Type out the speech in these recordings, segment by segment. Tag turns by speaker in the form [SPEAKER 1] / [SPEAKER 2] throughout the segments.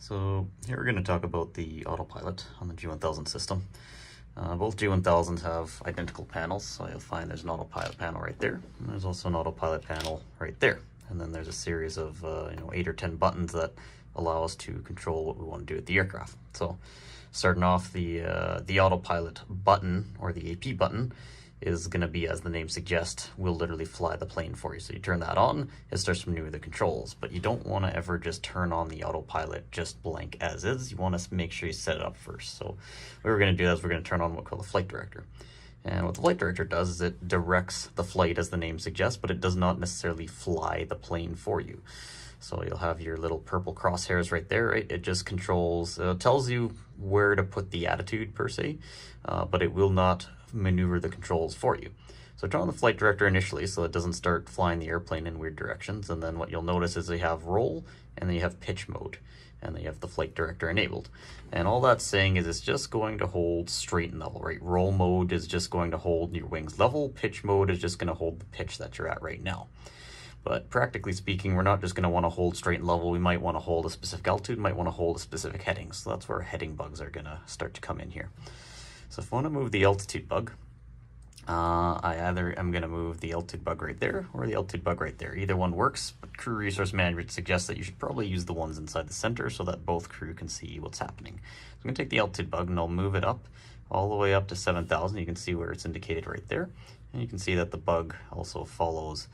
[SPEAKER 1] So here we're going to talk about the autopilot on the G1000 system. Both G1000s have identical panels, so you'll find there's an autopilot panel right there, and there's also an autopilot panel right there. And then there's a series of 8 or 10 buttons that allow us to control what we want to do with the aircraft. So starting off, the autopilot button, or the AP button, is going to be, as the name suggests, will literally fly the plane for you. So you turn that on, it starts to maneuver the controls, but you don't want to ever just turn on the autopilot just blank as is. You want to make sure you set it up first. So what we're going to do is we're going to turn on what we call the flight director. And what the flight director does is it directs the flight, as the name suggests, but it does not necessarily fly the plane for you. So you'll have your little purple crosshairs right there, right? It just controls, tells you where to put the attitude per se, but it will not maneuver the controls for you. So turn on the flight director initially so it doesn't start flying the airplane in weird directions. And then what you'll notice is they have roll, and then you have pitch mode, and then you have the flight director enabled. And all that's saying is it's just going to hold straight and level, right? Roll mode is just going to hold your wings level. Pitch mode is just going to hold the pitch that you're at right now. But practically speaking, we're not just going to want to hold straight and level. We might want to hold a specific altitude, might want to hold a specific heading. So that's where heading bugs are going to start to come in here. So if I want to move the altitude bug, I either am going to move the altitude bug right there or the altitude bug right there. Either one works, but crew resource management suggests that you should probably use the ones inside the center so that both crew can see what's happening. So I'm going to take the altitude bug and I'll move it up all the way up to 7,000. You can see where it's indicated right there. And you can see that the bug also follows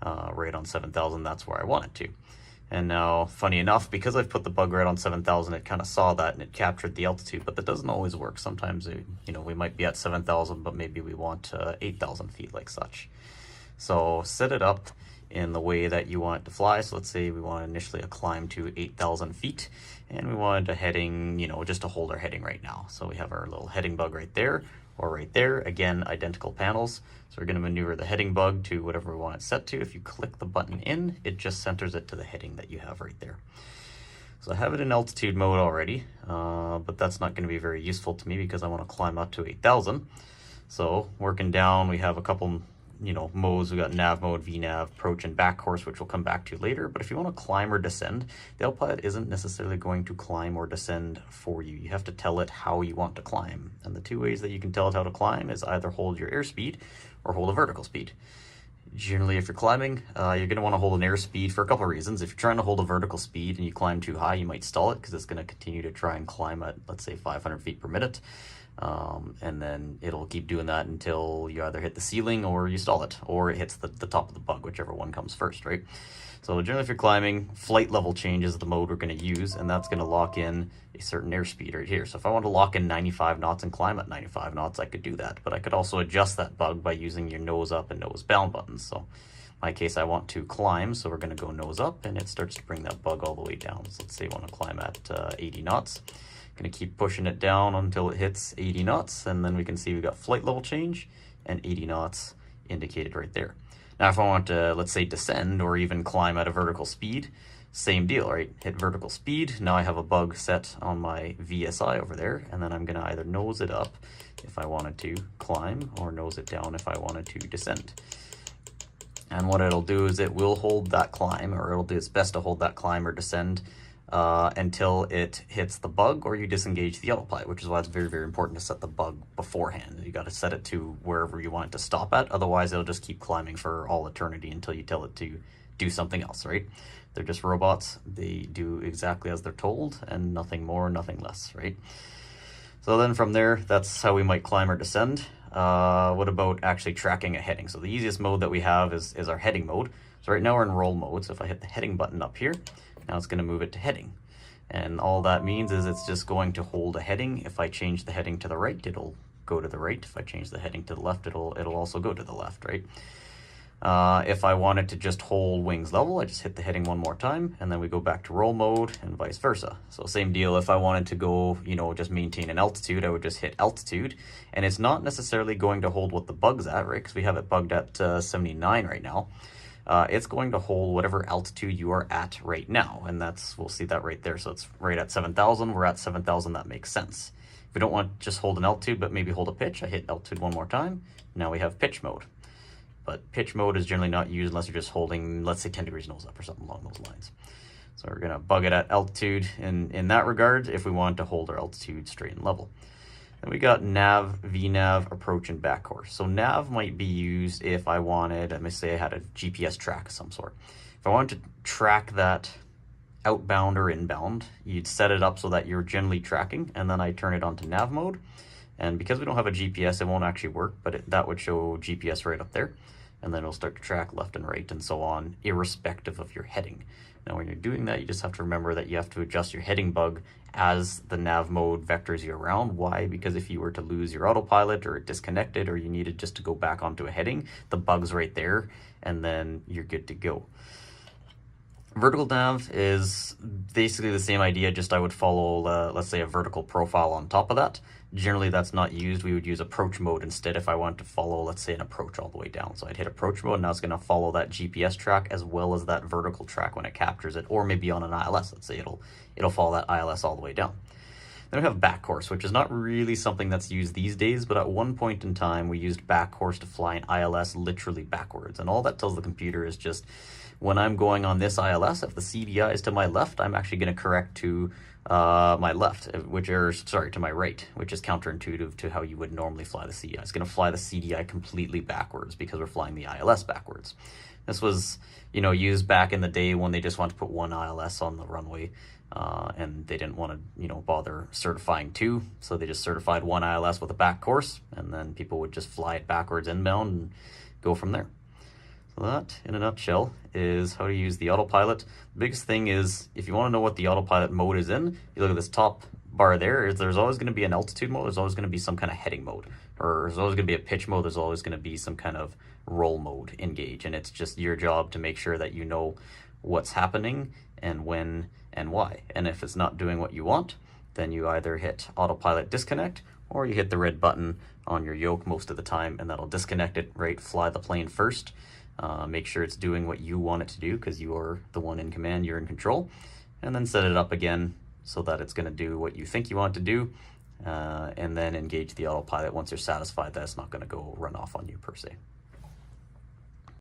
[SPEAKER 1] right on 7,000. That's where I want it to. And now, funny enough, because I've put the bug right on 7,000, it kind of saw that and it captured the altitude, but that doesn't always work. Sometimes, we might be at 7,000, but maybe we want 8,000 feet like such. So set it up in the way that you want it to fly. So let's say we want initially a climb to 8,000 feet, and we wanted a heading, just to hold our heading right now. So we have our little heading bug right there, or right there. Again, identical panels. So we're going to maneuver the heading bug to whatever we want it set to. If you click the button in, it just centers it to the heading that you have right there. So I have it in altitude mode already, but that's not going to be very useful to me because I want to climb up to 8,000. So working down, we have a couple modes. We got nav mode, VNav, approach, and back course, which we'll come back to later. But if you want to climb or descend, the autopilot isn't necessarily going to climb or descend for you. You have to tell it how you want to climb. And the two ways that you can tell it how to climb is either hold your airspeed or hold a vertical speed. Generally, if you're climbing, you're going to want to hold an airspeed for a couple of reasons. If you're trying to hold a vertical speed and you climb too high, you might stall it because it's going to continue to try and climb at, let's say, 500 feet per minute. And then it'll keep doing that until you either hit the ceiling or you stall it, or it hits the top of the bug, whichever one comes first, right? So generally, if you're climbing, flight level change is the mode we're going to use, and that's going to lock in a certain airspeed right here. So if I want to lock in 95 knots and climb at 95 knots, I could do that. But I could also adjust that bug by using your nose up and nose down buttons. So in my case, I want to climb, so we're going to go nose up, and it starts to bring that bug all the way down. So let's say I want to climb at 80 knots. Going to keep pushing it down until it hits 80 knots, and then we can see we've got flight level change and 80 knots indicated right there. Now, if I want to, let's say, descend or even climb at a vertical speed, same deal, right? Hit vertical speed. Now I have a bug set on my VSI over there, and then I'm going to either nose it up if I wanted to climb or nose it down if I wanted to descend. And what it'll do is it will hold that climb, or it'll do its best to hold that climb or descend until it hits the bug or you disengage the autopilot, which is why it's very, very important to set the bug beforehand. You got to set it to wherever you want it to stop at. Otherwise, it'll just keep climbing for all eternity until you tell it to do something else, right? They're just robots. They do exactly as they're told and nothing more, nothing less, right? So then from there, that's how we might climb or descend. What about actually tracking a heading? So the easiest mode that we have is our heading mode. So right now we're in roll mode. So if I hit the heading button up here, now it's going to move it to heading. And all that means is it's just going to hold a heading. If I change the heading to the right, it'll go to the right. If I change the heading to the left, it'll also go to the left, right? If I wanted to just hold wings level, I just hit the heading one more time, and then we go back to roll mode and vice versa. So same deal, if I wanted to go, just maintain an altitude, I would just hit altitude, and it's not necessarily going to hold what the bug's at, right? Because we have it bugged at 79 right now. It's going to hold whatever altitude you are at right now, and we'll see that right there. So it's right at 7,000. We're at 7,000. That makes sense. If we don't want to just hold an altitude, but maybe hold a pitch, I hit altitude one more time. Now we have pitch mode. But pitch mode is generally not used unless you're just holding, let's say, 10 degrees nose up or something along those lines. So we're gonna bug it at altitude in that regard if we want to hold our altitude straight and level. Then we got nav, VNav, approach, and back course. So nav might be used if I wanted, let me say I had a GPS track of some sort. If I wanted to track that outbound or inbound, you'd set it up so that you're generally tracking, and then I turn it on to nav mode. And because we don't have a GPS, it won't actually work, but that would show GPS right up there. And then it'll start to track left and right and so on, irrespective of your heading. Now, when you're doing that, you just have to remember that you have to adjust your heading bug as the nav mode vectors you around. Why? Because if you were to lose your autopilot or it disconnected or you needed just to go back onto a heading, the bug's right there, and then you're good to go. Vertical nav is basically the same idea, just I would follow, let's say, a vertical profile on top of that. Generally, that's not used. We would use approach mode instead if I want to follow, let's say, an approach all the way down. So I'd hit approach mode, and now it's going to follow that GPS track as well as that vertical track when it captures it, or maybe on an ILS. Let's say it'll follow that ILS all the way down. Then we have back course, which is not really something that's used these days, but at one point in time, we used back course to fly an ILS literally backwards. And all that tells the computer is just, when I'm going on this ILS, if the CDI is to my left, I'm actually going to correct to my left, to my right, which is counterintuitive to how you would normally fly the CDI. It's going to fly the CDI completely backwards because we're flying the ILS backwards. This was, used back in the day when they just wanted to put one ILS on the runway, and they didn't want to, bother certifying two, so they just certified one ILS with a back course, and then people would just fly it backwards inbound and go from there. So that, in a nutshell, is how to use the autopilot. The biggest thing is, if you want to know what the autopilot mode is in, you look at this top bar there. There's always going to be an altitude mode. There's always going to be some kind of heading mode. Or there's always going to be a pitch mode. There's always going to be some kind of roll mode engage. And it's just your job to make sure that you know what's happening and when and why. And if it's not doing what you want, then you either hit autopilot disconnect or you hit the red button on your yoke most of the time, and that'll disconnect it, right? Fly the plane first. Make sure it's doing what you want it to do because you're the one in command, you're in control, and then set it up again so that it's going to do what you think you want it to do, and then engage the autopilot once you're satisfied that it's not going to go run off on you per se.